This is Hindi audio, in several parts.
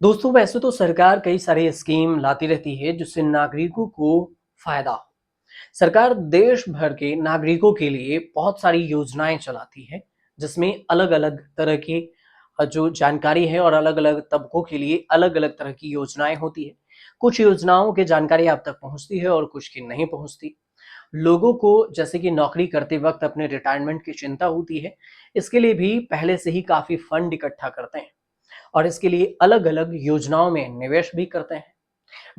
दोस्तों वैसे तो सरकार कई सारी स्कीम लाती रहती है जिससे नागरिकों को फायदा हो। सरकार देश भर के नागरिकों के लिए बहुत सारी योजनाएं चलाती है जिसमें अलग-अलग तरह की जो जानकारी है और अलग-अलग तबकों के लिए अलग-अलग तरह की योजनाएं होती है। कुछ योजनाओं की जानकारी आप तक पहुंचती है और कुछ की नहीं पहुंचती। लोगों को जैसे कि नौकरी करते वक्त अपने रिटायरमेंट की चिंता होती है, इसके लिए भी पहले से ही काफी फंड इकट्ठा करते हैं और इसके लिए अलग-अलग योजनाओं में निवेश भी करते हैं।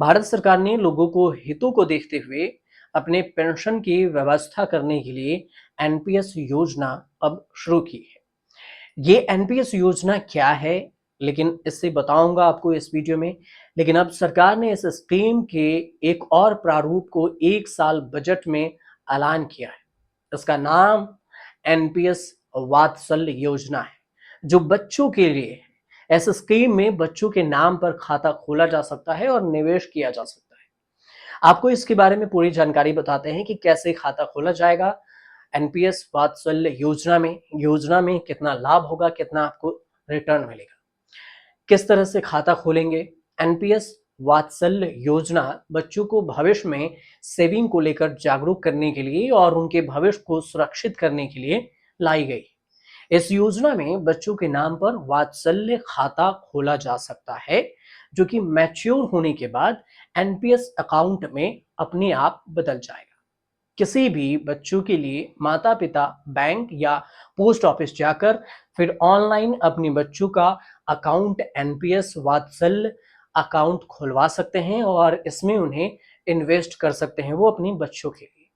भारत सरकार ने लोगों को हितों को देखते हुए अपने पेंशन की व्यवस्था करने के लिए एनपीएस योजना अब शुरू की है। ये एनपीएस योजना क्या है, लेकिन इससे बताऊंगा आपको इस वीडियो में। लेकिन अब सरकार ने इस स्कीम के एक और प्रारूप को 1 साल बजट में ऐलान किया है। इसका नाम एनपीएस वात्सल्य योजना है, जो बच्चों के लिए है। ऐसे स्कीम में बच्चों के नाम पर खाता खोला जा सकता है और निवेश किया जा सकता है। आपको इसके बारे में पूरी जानकारी बताते हैं कि कैसे खाता खोला जाएगा एनपीएस वात्सल्य योजना में कितना लाभ होगा, कितना आपको रिटर्न मिलेगा, किस तरह से खाता खोलेंगे। एनपीएस वात्सल्य योजना बच्चों को भविष्य में सेविंग को लेकर जागरूक करने के लिए और उनके भविष्य को सुरक्षित करने के लिए लाई गई। इस योजना में बच्चों के नाम पर वात्सल्य खाता खोला जा सकता है, जो कि मैच्योर होने के बाद एनपीएस अकाउंट में अपने आप बदल जाएगा। किसी भी बच्चों के लिए माता पिता बैंक या पोस्ट ऑफिस जाकर फिर ऑनलाइन अपने बच्चों का अकाउंट एनपीएस वात्सल्य अकाउंट खुलवा सकते हैं और इसमें उन्हें इन्वेस्ट कर सकते हैं वो अपने बच्चों के लिए,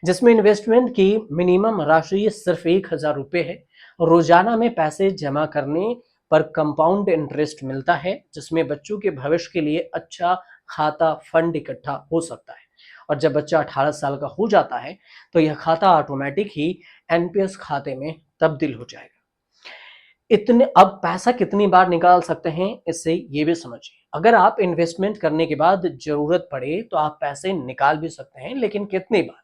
जिसमें इन्वेस्टमेंट की मिनिमम राशि सिर्फ 1,000 रुपये है। रोजाना में पैसे जमा करने पर कंपाउंड इंटरेस्ट मिलता है, जिसमें बच्चों के भविष्य के लिए अच्छा खाता फंड इकट्ठा हो सकता है। और जब बच्चा 18 साल का हो जाता है तो यह खाता ऑटोमेटिक ही एनपीएस खाते में तब्दील हो जाएगा। इतने अब पैसा कितनी बार निकाल सकते हैं, इससे ये भी समझिए। अगर आप इन्वेस्टमेंट करने के बाद जरूरत पड़े तो आप पैसे निकाल भी सकते हैं, लेकिन कितनी बार?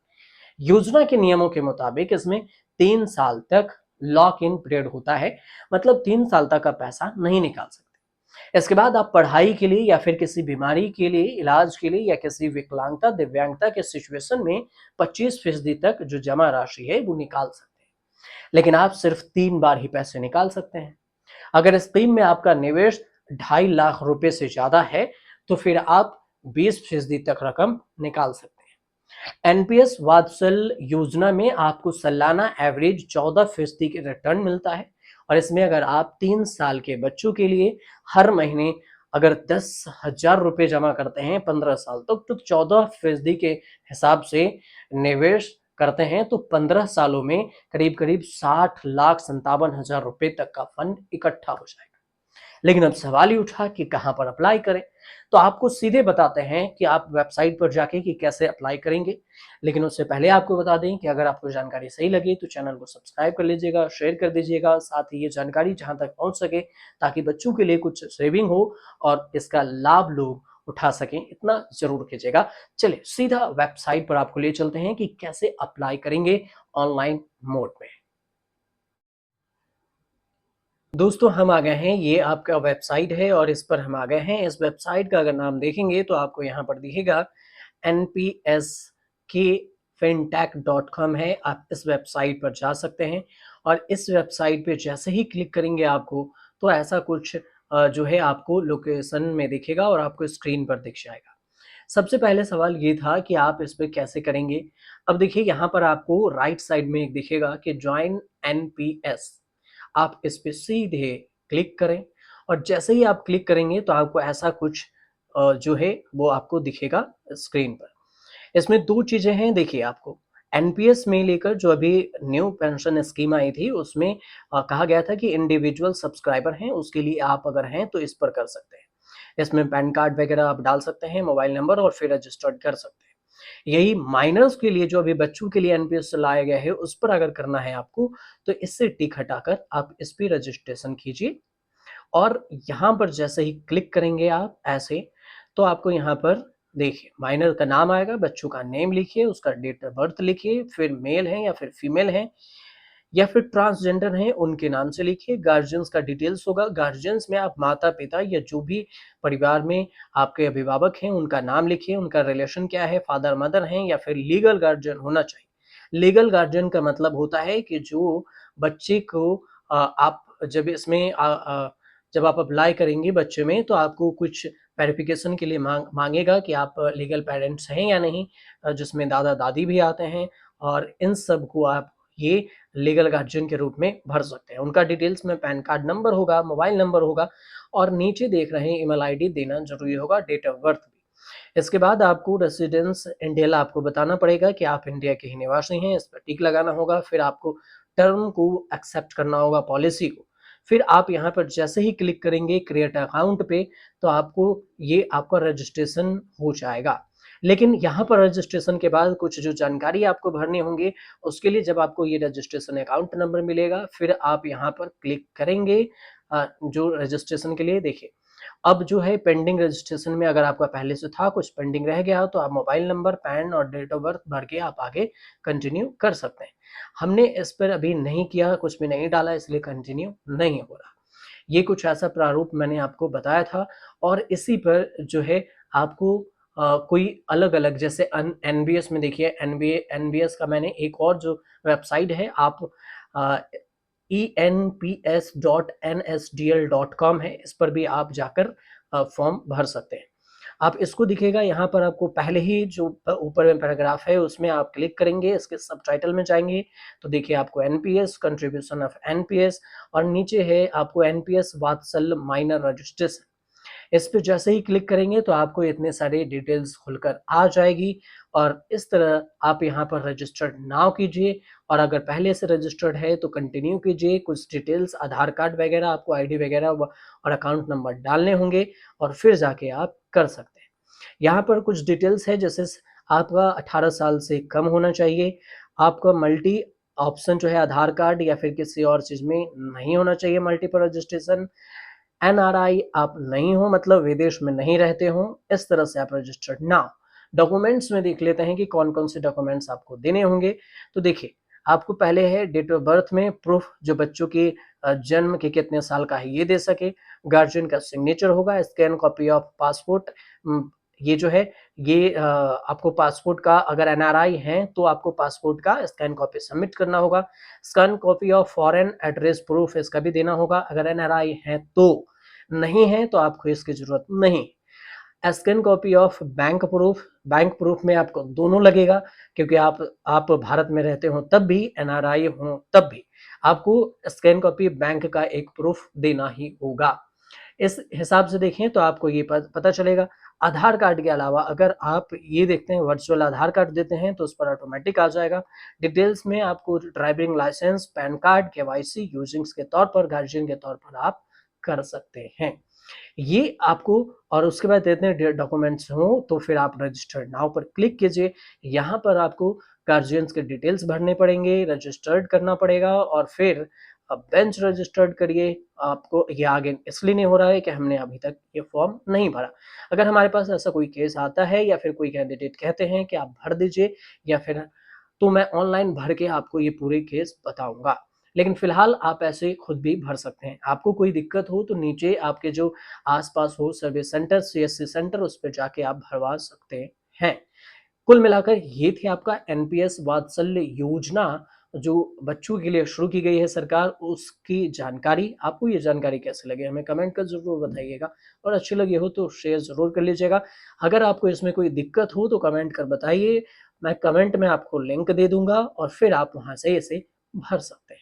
योजना के नियमों के मुताबिक इसमें 3 साल तक लॉक इन पीरियड होता है, मतलब 3 साल तक आप पैसा नहीं निकाल सकते। इसके बाद आप पढ़ाई के लिए या फिर किसी बीमारी के लिए, इलाज के लिए या किसी विकलांगता दिव्यांगता के सिचुएशन में 25% तक जो जमा राशि है वो निकाल सकते हैं, लेकिन आप सिर्फ 3 बार ही पैसे निकाल सकते हैं। अगर स्कीम में आपका निवेश 2.5 लाख रुपए से ज्यादा है तो फिर आप 20% तक रकम निकाल सकते हैं। एनपीएस वात्सल योजना में आपको सालाना एवरेज 14% की रिटर्न मिलता है और इसमें अगर आप 3 साल के बच्चों के लिए हर महीने अगर 10,000 रुपये जमा करते हैं 15 साल तक तो 14% के हिसाब से निवेश करते हैं तो 15 सालों में करीब करीब 60,57,हजार रुपये तक का फंड इकट्ठा हो जाएगा। लेकिन अब सवाल ही उठा कि कहां पर अप्लाई करें। तो आपको सीधे बताते हैं कि आप वेबसाइट पर जाके कि कैसे अप्लाई करेंगे। लेकिन उससे पहले आपको बता दें कि अगर आपको जानकारी सही लगे तो चैनल को सब्सक्राइब कर लीजिएगा, शेयर कर दीजिएगा, साथ ही ये जानकारी जहां तक पहुंच सके ताकि बच्चों के लिए कुछ सेविंग हो और इसका लाभ लोग उठा सकें, इतना जरूर कीजिएगा। चलिए सीधा वेबसाइट पर आपको ले चलते हैं कि कैसे अप्लाई करेंगे ऑनलाइन मोड में। दोस्तों हम आ गए हैं, ये आपका वेबसाइट है और इस पर हम आ गए हैं। इस वेबसाइट का अगर नाम देखेंगे तो आपको यहाँ पर दिखेगा nps के fintech.com है। आप इस वेबसाइट पर जा सकते हैं और इस वेबसाइट पे जैसे ही क्लिक करेंगे आपको तो ऐसा कुछ जो है आपको लोकेशन में दिखेगा और आपको स्क्रीन पर दिख जाएगा। सबसे पहले सवाल ये था कि आप इस पे कैसे करेंगे। अब देखिए यहाँ पर आपको राइट साइड में एक दिखेगा कि ज्वाइन एनपीएस, आप इस पे सीधे क्लिक करें और जैसे ही आप क्लिक करेंगे तो आपको ऐसा कुछ जो है वो आपको दिखेगा स्क्रीन पर। इसमें दो चीजें हैं, देखिए आपको एनपीएस में लेकर जो अभी न्यू पेंशन स्कीम आई थी उसमें कहा गया था कि इंडिविजुअल सब्सक्राइबर हैं उसके लिए आप अगर हैं तो इस पर कर सकते हैं। इसमें पैन कार्ड वगैरह आप डाल सकते हैं, मोबाइल नंबर, और फिर रजिस्टर्ड कर सकते हैं। यही माइनर्स के लिए जो अभी बच्चों के लिए एनपीएस लाया गया है उस पर अगर करना है आपको तो इससे टिक हटाकर आप इस पर रजिस्ट्रेशन कीजिए और यहाँ पर जैसे ही क्लिक करेंगे आप ऐसे तो आपको यहाँ पर देखिए माइनर का नाम आएगा, बच्चों का नेम लिखिए, उसका डेट ऑफ बर्थ लिखिए, फिर मेल है या फिर फीमेल है, या फिर ट्रांसजेंडर हैं उनके नाम से लिखिए। गार्जियंस का डिटेल्स होगा, गार्जियंस में आप माता-पिता या जो भी परिवार में आपके अभिभावक हैं उनका नाम लिखिए, उनका रिलेशन क्या है, फादर-मदर हैं या फिर लीगल गार्जियन होना चाहिए। लीगल गार्जियन का मतलब होता है कि जो बच्चे को आप जब इसमें जब आप अप्लाई करेंगे बच्चे में तो आपको कुछ वेरिफिकेशन के लिए माँगेगा कि आप लीगल पेरेंट्स हैं या नहीं, जिसमें दादा-दादी भी आते हैं और इन सब को आप ये लीगल गार्जियन के रूप में भर सकते हैं। उनका डिटेल्स में पैन कार्ड नंबर होगा, मोबाइल नंबर होगा और नीचे देख रहे हैं ईमेल आईडी देना ज़रूरी होगा, डेट ऑफ बर्थ भी। इसके बाद आपको रेसिडेंस इंडिया आपको बताना पड़ेगा कि आप इंडिया के ही निवासी हैं, इस पर टिक लगाना होगा, फिर आपको टर्म को एक्सेप्ट करना होगा, पॉलिसी को। फिर आप यहाँ पर जैसे ही क्लिक करेंगे क्रिएट अकाउंट पे, तो आपको ये आपका रजिस्ट्रेशन हो जाएगा। लेकिन यहाँ पर रजिस्ट्रेशन के बाद कुछ जो जानकारी आपको भरनी होंगी, उसके लिए जब आपको ये रजिस्ट्रेशन अकाउंट नंबर मिलेगा, फिर आप यहाँ पर क्लिक करेंगे जो रजिस्ट्रेशन के लिए देखिए। अब जो है पेंडिंग रजिस्ट्रेशन में अगर आपका पहले से था, कुछ पेंडिंग रह गया हो, तो आप मोबाइल नंबर, पैन और डेट ऑफ बर्थ भर के आप आगे कंटिन्यू कर सकते हैं। हमने इस पर अभी नहीं किया, कुछ भी नहीं डाला इसलिए कंटिन्यू नहीं हो रहा। ये कुछ ऐसा प्रारूप मैंने आपको बताया था और इसी पर जो है आपको कोई अलग-अलग जैसे एनबीएस में देखिए एनबीएस का मैंने एक और जो वेबसाइट है आप अ, enps.nsdl.com है, इस पर भी आप जाकर फॉर्म भर सकते हैं। आप इसको दिखेगा यहाँ पर आपको पहले ही जो ऊपर में पैराग्राफ है उसमें आप क्लिक करेंगे, इसके सबटाइटल में जाएँगे तो देखिए आपको एनपीएस, कंट्रीब्यूशन ऑफ एनपीएस और नीचे है आपको एनपीएस वात्सल्य माइनर रजिस्ट्रेशन। इस पे जैसे ही क्लिक करेंगे तो आपको इतने सारे डिटेल्स खुलकर आ जाएगी और इस तरह आप यहाँ पर रजिस्टर्ड नाउ कीजिए और अगर पहले से रजिस्टर्ड है तो कंटिन्यू कीजिए। कुछ डिटेल्स आधार कार्ड वगैरह आपको आईडी वगैरह और अकाउंट नंबर डालने होंगे और फिर जाके आप कर सकते हैं। यहाँ पर कुछ डिटेल्स है जैसे आपका 18 साल से कम होना चाहिए, आपका मल्टी ऑप्शन जो है आधार कार्ड या फिर किसी और चीज़ में नहीं होना चाहिए मल्टीपल रजिस्ट्रेशन, एनआरआई आप नहीं हो मतलब विदेश में नहीं रहते हो, इस तरह से आप रजिस्टर्ड ना हो। डॉक्यूमेंट्स में देख लेते हैं कि कौन-कौन से डॉक्यूमेंट्स आपको देने होंगे। तो देखिए, आपको पहले है डेट ऑफ बर्थ में प्रूफ जो बच्चों के जन्म के कितने साल का है ये दे सके, गार्जियन का सिग्नेचर होगा, स्कैन कॉपी ऑफ पासपोर्ट ये जो है ये आपको पासपोर्ट का अगर एनआरआई हैं तो आपको पासपोर्ट का स्कैन कॉपी सबमिट करना होगा। Scan copy of foreign address proof इसका भी देना होगा अगर एनआरआई हैं तो, नहीं है तो आपको इसकी ज़रूरत नहीं। Scan copy of bank proof में आपको दोनों लगेगा क्योंकि आप भारत में रहते हो तब भी, एनआरआई हो तब भी, आपको स्कैन कॉपी बैंक का एक प्रूफ देना ही होगा। इस हिसाब से देखें तो आपको ये पता चलेगा। आधार कार्ड के अलावा अगर आप ये देखते हैं वर्चुअल आधार कार्ड देते हैं तो उस पर ऑटोमेटिक आ जाएगा। डिटेल्स में आपको driving licence, PAN card, KYC यूजिंग्स के तौर पर, गार्जियन के तौर पर आप कर सकते हैं। ये आपको और उसके बाद इतने डॉक्यूमेंट्स हों तो फिर आप रजिस्टर्ड नाउ पर क्लिक कीजिए। यहाँ पर आपको गार्जियंस के डिटेल्स भरने पड़ेंगे, रजिस्टर्ड करना पड़ेगा और फिर बेंच रजिस्टर्ड करिए। आपको ये आगे इसलिए नहीं हो रहा है कि हमने अभी तक ये फॉर्म नहीं भरा। अगर हमारे पास ऐसा कोई केस आता है या फिर कोई कैंडिडेट कहते हैं कि आप भर दीजिए या फिर तो मैं ऑनलाइन भर के आपको ये पूरे केस बताऊँगा। लेकिन फ़िलहाल आप ऐसे खुद भी भर सकते हैं। आपको कोई दिक्कत हो तो नीचे आपके जो आस-पास हो सर्विस सेंटर, सीएससी सेंटर उस पे जाके आप भरवा सकते हैं। कुल मिलाकर ये थी आपका एनपीएस वात्सल्य योजना जो बच्चों के लिए शुरू की गई है सरकार, उसकी जानकारी। आपको ये जानकारी कैसी लगी हमें कमेंट कर ज़रूर बताइएगा और अच्छी लगी हो तो शेयर ज़रूर कर लीजिएगा। अगर आपको इसमें कोई दिक्कत हो तो कमेंट कर बताइए, मैं कमेंट में आपको लिंक दे दूँगा और फिर आप वहाँ से इसे भर सकते हैं।